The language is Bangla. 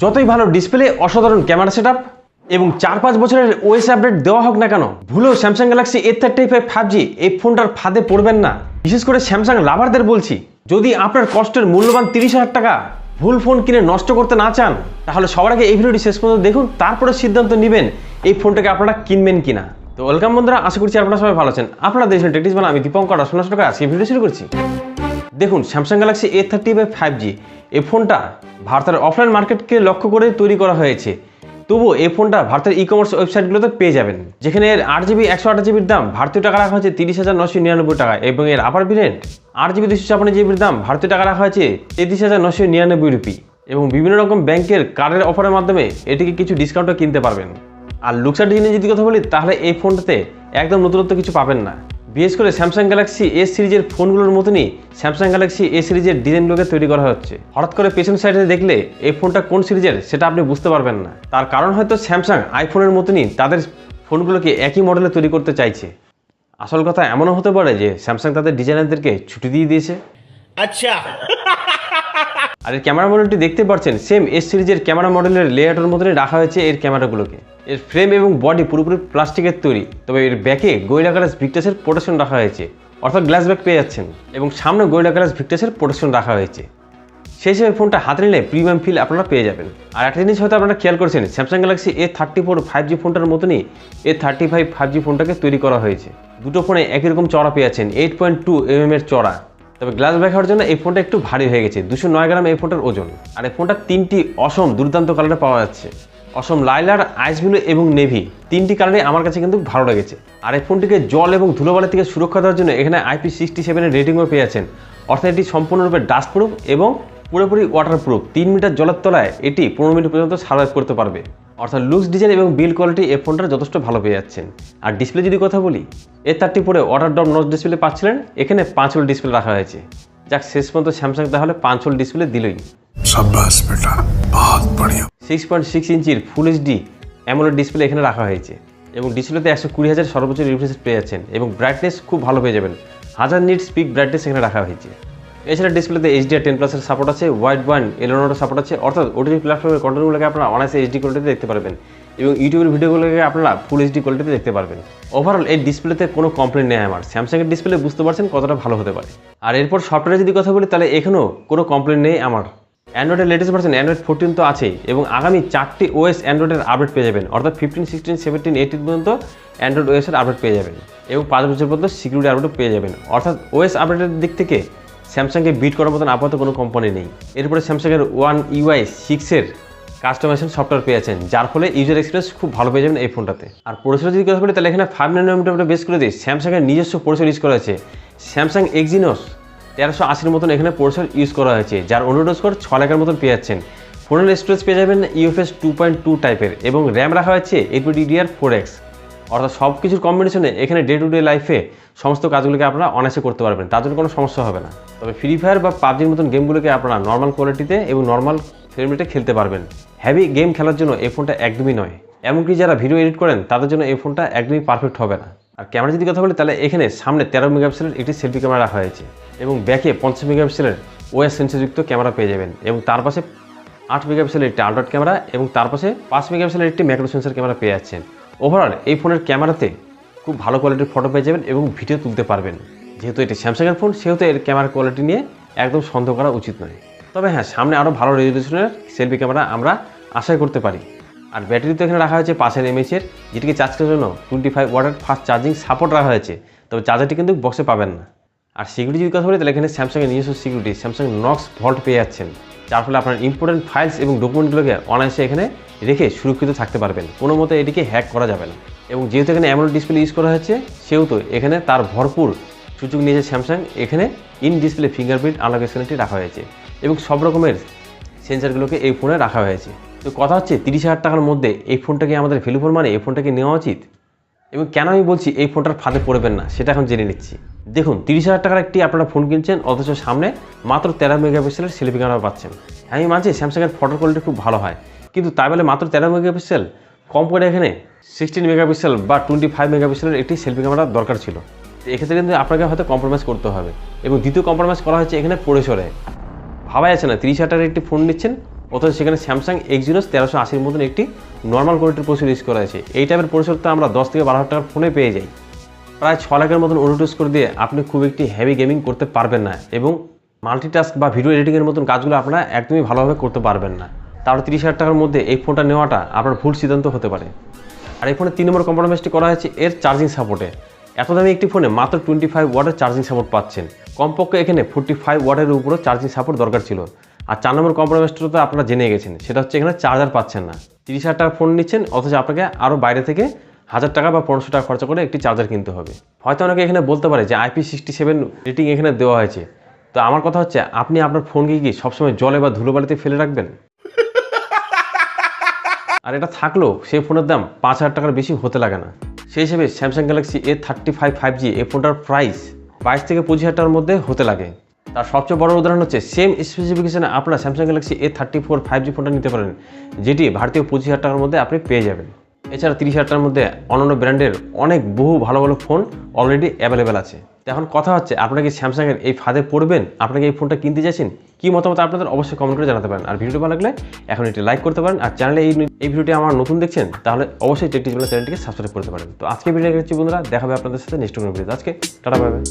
যতই ভালো ডিসপ্লে, অসাধারণ ক্যামেরা সেটআপ এবং 4-5 বছরের ওএস আপডেট দেওয়া হোক না কেন, ভুলেও স্যামসাং গ্যালাক্সি A35 5G এই ফোনটার ফাঁদে পড়বেন না। বিশেষ করে স্যামসাং লাভারদের বলছি, যদি আপনার কষ্টের মূল্যবান 30,000 টাকা ভুল ফোন কিনে নষ্ট করতে না চান, তাহলে সবার আগে এই ভিডিওটি শেষ পর্যন্ত দেখুন, তারপরে সিদ্ধান্ত নেবেন এই ফোনটাকে আপনারা কিনবেন কিনা। তো ওয়েলকাম বন্ধুরা, আশা করছি আপনারা সবাই ভালো আছেন। আপনারা দেখছেন টেকটিক্স বাংলা, আমি দীপঙ্কর আসনাস টাকা আজকে ভিডিও শুরু করছি। দেখুন, স্যামসাং গ্যালাক্সি A35 5G এই ফোনটা ভারতের অফলাইন মার্কেটকে লক্ষ্য করে তৈরি করা হয়েছে। তবুও এই ফোনটা ভারতের ই কমার্স ওয়েবসাইটগুলোতে পেয়ে যাবেন, যেখানে এর 8GB 128GBর দাম ভারতীয় টাকা রাখা হয়েছে 30,999 টাকা এবং এর আপার ভেরিয়েন্ট 8GB 256GBর দাম ভারতীয় টাকা রাখা হয়েছে 33,999 রুপি। এবং বিভিন্ন রকম ব্যাংকের কার্ডের অফারের মাধ্যমে এটিকে কিছু ডিসকাউন্টও কিনতে পারবেন। আর লুকসার ডিজাইনে যদি কথা বলি, তাহলে এই ফোনটাতে একদম নতুনত্ব কিছু পাবেন না। বিশেষ করে স্যামসাং গ্যালাক্সি এস সিরিজের ফোনগুলোর মতনই স্যামসাং গ্যালাক্সি এ সিরিজের ডিজাইনগুলোকে তৈরি করা হচ্ছে। হঠাৎ করে পেছন সাইডে দেখলে এই ফোনটা কোন সিরিজের সেটা আপনি বুঝতে পারবেন না। তার কারণ হয়তো স্যামসাং আইফোনের মতনই তাদের ফোনগুলোকে একই মডেলে তৈরি করতে চাইছে। আসল কথা এমনও হতে পারে যে স্যামসাং তাদের ডিজাইনারদেরকে ছুটি দিয়ে দিয়েছে। আচ্ছা। আর এর ক্যামেরা মডেলটি দেখতে পাচ্ছেন, সেম এস সিরিজের ক্যামেরা মডেলের লেআউটের মতনই রাখা হয়েছে এর ক্যামেরাগুলোকে। এর ফ্রেম এবং বডি পুরোপুরি প্লাস্টিকের তৈরি, তবে এর ব্যাকে গোরিলা গ্লাস ভিক্টাসের প্রোটেকশন রাখা হয়েছে, অর্থাৎ গ্লাস ব্যাক পেয়ে যাচ্ছেন। এবং সামনে গোরিলা গ্লাস ভিক্টাসের প্রোটেকশন রাখা হয়েছে। সেই হিসেবে ফোনটা হাতে নিলে প্রিমিয়াম ফিল আপনারা পেয়ে যাবেন। আর একটা জিনিস হয়তো আপনারা খেয়াল করছেন, স্যামসাং গ্যালাক্সি A34 5G ফোনটার মতনই A35 5G ফোনটাকে তৈরি করা হয়েছে। দুটো ফোনে একই রকম চড়া পেয়ে যাচ্ছেন, 8.2 mm এর চড়া। তবে গ্লাস ব্যাক হওয়ার জন্য এই ফোনটা একটু ভারী হয়ে গেছে, 209 গ্রাম এই ফোনটার ওজন। আর এই ফোনটা তিনটি অসম দুর্দান্ত কালারে পাওয়া যাচ্ছে, অসম লাইলার, আইস ব্লু এবং নেভি। তিনটি কালারে আমার কাছে কিন্তু ভালো লেগেছে। আর এই ফোনটিকে জল এবং ধুলোবালি থেকে সুরক্ষা দেওয়ার জন্য এখানে IP67 এর রেটিংও পেয়ে যাচ্ছেন, অর্থাৎ এটি সম্পূর্ণরূপে ডাস্ট প্রুফ এবং পুরোপুরি ওয়াটার প্রুফ। 3 মিটার জলের তলায় এটি 15 মিনিট পর্যন্ত সার্ভাইভ করতে পারবে। অর্থাৎ লুকস, ডিজাইন এবং বিল্ড কোয়ালিটি এই ফোনটার যথেষ্ট ভালো পেয়ে যাচ্ছেন। আর ডিসপ্লে যদি কথা বলি, A34 water drop notch display পাচ্ছিলেন, এখানে 5 হোল ডিসপ্লে রাখা হয়েছে। যাক, শেষ পর্যন্ত স্যামসাং তাহলে 5 হোল ডিসপ্লে দিলই। শাবাশ বেটা, বহুত বড়িয়া। 6.6 ইঞ্চির ফুল HD অ্যামোলেড ডিসপ্লে এখানে রাখা হয়েছে এবং ডিসপ্লেতে 120,000 সর্বোচ্চ রিফ্রেশ পেয়ে যাচ্ছেন এবং ব্রাইটনেস খুব ভালো পেয়ে যাবেন। 1000 নিটস পিক ব্রাইটনেস এখানে রাখা হয়েছে। এছাড়া ডিসপ্লেতে HDR10+ এর সাপোর্ট আছে, ওয়াইড ব্যান্ড এলওনোর সাপোর্ট আছে, অর্থাৎ OTT প্ল্যাটফর্মের কন্টেন্টগুলোকে আপনারা অনায়াসে HD কোয়ালিটিতে দেখতে পারবেন এবং ইউটিউবের ভিডিওগুলোকে আপনারা ফুল HD কোয়ালিটিতে দেখতে পারবেন। ওভারঅল এই ডিসপ্লেতে কোনো কমপ্লেন নেই আমার। স্যামসাংয়ের ডিসপ্লে বুঝতে পারছেন কতটা ভালো হতে পারে। আর এরপর সফটওয়্যারে যদি কথা বলি, তাহলে এখানেও কোনো কমপ্লেন নেই আমার। অ্যান্ড্রয়েডের লেটেস্ট ভার্সন অ্যান্ড্রয়েড 14 তো আছেই এবং আগামী 4টি OS অ্যান্ড্রয়েডের আপডেট পেয়ে যাবেন, অর্থাৎ 15, 16, 17, 18 পর্যন্ত অ্যান্ড্রয়েড OS এর আপডেট পেয়ে যাবেন এবং 5 বছর পর্যন্ত সিকিউরিটি আপডেট পেয়ে যাবেন। অর্থাৎ OS আপডেটের দিক থেকে স্যামসাংকে বিট করার মতন আপাতত কোনো কোম্পানি নেই। এরপরে স্যামসাংয়ের One UI 6 এর কাস্টমাইজেশন সফটওয়্যার পেয়ে যাচ্ছেন, যার ফলে ইউজার এক্সপিরিয়েন্স খুব ভালো পেয়ে যাবেন এই ফোনটাতে। আর প্রসেসর যদি কথা বলি, তাহলে এখানে 5 nm বেস করে দিয়ে স্যামসাংয়ের নিজস্ব প্রসেসর ইউজ করা হয়েছে। স্যামসাং Exynos 1380 মতন এখানে প্রসেসর ইউজ করা হয়েছে, যার অনুরোধ স্কোর 6 লাখের মতন পেয়ে যাচ্ছেন। ফোনের স্টোরেজ পেয়ে যাবেন UFS 2.2 টাইপের এবং র্যাম রাখা হয়েছে 8GB/4X। অর্থাৎ সব কিছুর কম্বিনেশনে এখানে ডে টু ডে লাইফে সমস্ত কাজগুলোকে আপনারা অনায়াসে করতে পারবেন, তার জন্য কোনো সমস্যা হবে না। তবে ফ্রি ফায়ার বা পাবজির মতন গেমগুলোকে আপনারা নর্মাল কোয়ালিটিতে এবং নর্মাল ফ্রেম রেটে খেলতে পারবেন। হেভি গেম খেলার জন্য এই ফোনটা একদমই নয়। এমনকি যারা ভিডিও এডিট করেন তাদের জন্য এই ফোনটা একদমই পারফেক্ট হবে না। আর ক্যামেরা যদি কথা বলি, তাহলে এখানে সামনে 13 মেগাপিক্সেলের একটি সেলফি ক্যামেরা রাখা হয়েছে এবং ব্যাকে 50 মেগাপিক্সেলের OS সেন্সরযুক্ত ক্যামেরা পেয়ে যাবেন এবং তার পাশে 8 মেগাপিক্সেলের একটি আলট্রা ক্যামেরা এবং তার পাশে 5 মেগাপিক্সেলের একটি ম্যাক্রো সেন্সর ক্যামেরা পেয়ে যাচ্ছেন। ওভারঅল এই ফোনের ক্যামেরাতে খুব ভালো কোয়ালিটির ফটো পেয়ে যাবেন এবং ভিডিও তুলতে পারবেন। যেহেতু এটি স্যামসাংয়ের ফোন, সেহেতু এর ক্যামেরা কোয়ালিটি নিয়ে একদম সন্দেহ করা উচিত নয়। তবে হ্যাঁ, সামনে আরও ভালো রেজলিউশনের সেলফি ক্যামেরা আমরা আশা করতে পারি। আর ব্যাটারি তো এখানে রাখা হয়েছে 5000 mAh, যেটিকে চার্জ করার জন্য 25 ওয়াটের ফাস্ট চার্জিং সাপোর্ট রাখা হয়েছে, তবে চার্জারটি কিন্তু বক্সে পাবেন না। আর সিকিউরিটি যদি কথা বলি, তাহলে এখানে স্যামসাংয়ের নিজস্ব সিকিউরিটি স্যামসাং নক্স ভল্ট পেয়ে যাচ্ছেন, যার ফলে আপনার ইম্পর্টেন্ট ফাইলস এবং ডকুমেন্টগুলোকে অনায়াসে এখানে রেখে সুরক্ষিত থাকতে পারবেন, কোনো মতে এটিকে হ্যাক করা যাবে না। এবং যেহেতু এখানে অ্যামোলেড ডিসপ্লে ইউজ করা হয়েছে, সেহেতু এখানে তার ভরপুর সুযোগ নিয়েছে স্যামসাং। এখানে ইন ডিসপ্লে ফিঙ্গারপ্রিন্ট আনলক স্ক্যানারটি রাখা হয়েছে এবং সব রকমের সেন্সারগুলোকে এই ফোনে রাখা হয়েছে। তো কথা হচ্ছে, 30,000 টাকার মধ্যে এই ফোনটাকে আমাদের ভ্যালু ফোন মানে এই ফোনটাকে নেওয়া উচিত। এবং কেন আমি বলছি এই ফোনটার ফাঁদে পড়বেন না, সেটা এখন জেনে নিচ্ছি। দেখুন, 30,000 টাকার একটি আপনারা ফোন কিনছেন, অথচ সামনে মাত্র 13 মেগাপিক্সেলের সেলফি ক্যামেরা পাচ্ছেন। আমি মানছি স্যামসাংয়ের ফটোর কোয়ালিটি খুব ভালো হয়, কিন্তু তাই বলে মাত্র 13 মেগাপিক্সেল, কম করে এখানে 16 মেগাপিক্সেল বা 25 মেগাপিক্সেলের একটি সেলফি ক্যামেরা দরকার ছিল। এক্ষেত্রে কিন্তু আপনাকে হয়তো কম্প্রোমাইজ করতে হবে। এবং দ্বিতীয় কম্প্রোমাইজ করা হয়েছে এখানে প্রসেসরে। ভাবা যাচ্ছে না 30,000 টাকার একটি ফোন নিচ্ছেন, অথচ সেখানে স্যামসাং এক্সিনোস 1380-র মতন একটি নর্মাল কোয়ালিটির প্রসেসর ইউজ করা হয়েছে। এই টাইপের প্রসেসর তো আমরা 10 থেকে 12,000 টাকার ফোনে পেয়ে যাই। প্রায় 6 লাখের মতন অনুরোধ করে দিয়ে আপনি খুব একটি হেভি গেমিং করতে পারবেন না এবং মাল্টিটাস্ক বা ভিডিও এডিটিংয়ের মতন কাজগুলো আপনারা একদমই ভালোভাবে করতে পারবেন না। তার 30,000 টাকার মধ্যে এই ফোনটা নেওয়াটা আপনার ভুল সিদ্ধান্ত হতে পারে। আর এই ফোনে 3 নম্বর কম্প্রোমাইজটি করা হয়েছে এর চার্জিং সাপোর্টে। এত দামি একটি ফোনে মাত্র 25 ওয়াটের চার্জিং সাপোর্ট পাচ্ছেন। কমপক্ষে এখানে 45 ওয়াটের উপরও চার্জিং সাপোর্ট দরকার ছিল। আর 4 নম্বর কম্প্রোমাইজটা তো আপনারা জেনে গেছেন, সেটা হচ্ছে এখানে চার্জার পাচ্ছেন না। 30,000 টাকার ফোন নিচ্ছেন অথচ আপনাকে আরও বাইরে থেকে 1000 টাকা বা 1500 টাকা খরচা করে একটি চার্জার কিনতে হবে। হয়তো অনেকে এখানে বলতে পারে যে IP67 রেটিং এখানে দেওয়া হয়েছে। তো আমার কথা হচ্ছে, আপনি আপনার ফোনকে কি সবসময় জলে বা ধুলোবালিতে ফেলে রাখবেন? আর এটা থাকলেও সেই ফোনের দাম 5,000 টাকার বেশি হতে লাগে না। সেই হিসেবে স্যামসাং গ্যালাক্সি A35 5G এই ফোনটার প্রাইস 22 থেকে 25,000 টাকার মধ্যে হতে লাগে। তার সবচেয়ে বড় উদাহরণ হচ্ছে সেম স্পেসিফিকেশনে আপনারা স্যামসাং গ্যালাক্সি A34 5G ফোনটা নিতে পারেন, যেটি ভারতীয় 25,000 টাকার মধ্যে আপনি পেয়ে যাবেন। এছাড়া 30,000 টাকার মধ্যে অন্যান্য ব্র্যান্ডের অনেক ভালো ভালো ফোন অলরেডি অ্যাভেলেবেল আছে। এখন কথা হচ্ছে, আপনারা কি স্যামসাংয়ের এই ফাঁদে পড়বেন? আপনাকে এই ফোনটা কিনতে চাইছেন? কি মতামত আপনাদের অবশ্যই কমেন্ট করে জানাতে পারেন। আর ভিডিওটি ভালো লাগলে এখন এটি লাইক করতে পারেন। আর চ্যানেলে এই ভিডিওটি আমার নতুন দেখছেন তাহলে অবশ্যই টেকটিজবেলা চ্যানেলটিকে সাবস্ক্রাইব করতে পারেন। তো আজকে ভিডিও দেখছি বন্ধুরা, দেখাবে আপনাদের সাথে নেক্সট কোনো ভিডিও। আজকে টাটা বাই বাই।